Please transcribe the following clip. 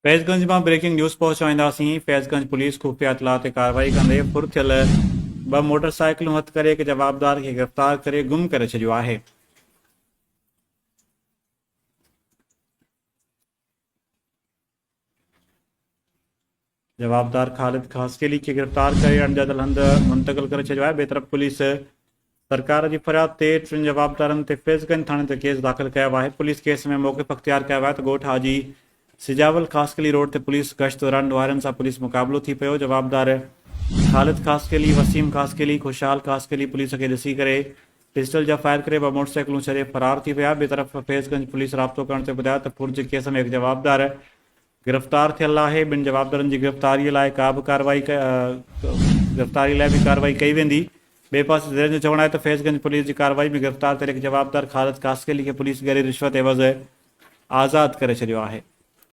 फैज़गंज में breaking news पहुंचाईंदासीं। फैज़गंज police खुफ़िया इतला ते कार्रवाई कंदे फुर थियल 2 मोटरसाइकिलूं हथ करे हिक जवाबदार खे गिरफ़्तार करे गुम करे छॾियो आहे। जवाबदार ख़ालिद खासकेली खे गिरफ़्तार करे अणॼातल हंध मुंतक़िल करे छॾियो आहे। ॿिए तरफ़ पुलिस सरकार जी फरियाद ते 3 जवाबदारनि ते फैज़गंज थाणे ते केस दाख़िल कयो आहे। पुलिस केस में मौक़िफ़ अख़्तियार कयो आहे त ॻोठ हाजी सिजावल खासकेली रोड ते पुलिस गश्त दौरान ॾोहारियुनि सां पुलिस मुक़ाबिलो थी पियो। जवाबदार ख़ालिद खासकेली, वसीम खासकेली, खुशहाल खासकेली पुलिस खे ॾिसी करे पिस्टल जा फायर करे 2 मोटरसाइकिलूं छॾे फरार थी विया। ॿिए तरफ़ फैज़गंज पुलिस राब्तो करण ते ॿुधायो त फुर्ज केस में हिकु जवाबदार गिरफ़्तार थियल आहे। 2 जवाबदारनि जी गिरफ़्तारीअ लाइ कार्रवाई कई वेंदी। ॿिए पासे ज़ेर जो चवणु आहे त फैज़गंज पुलिस जी कार्रवाई में गिरफ़्तार थियल हिकु जवाबदार ख़ालिद खासकेली खे पुलिस गहरी रिश्वत एवज़ आज़ादु करे छॾियो आहे।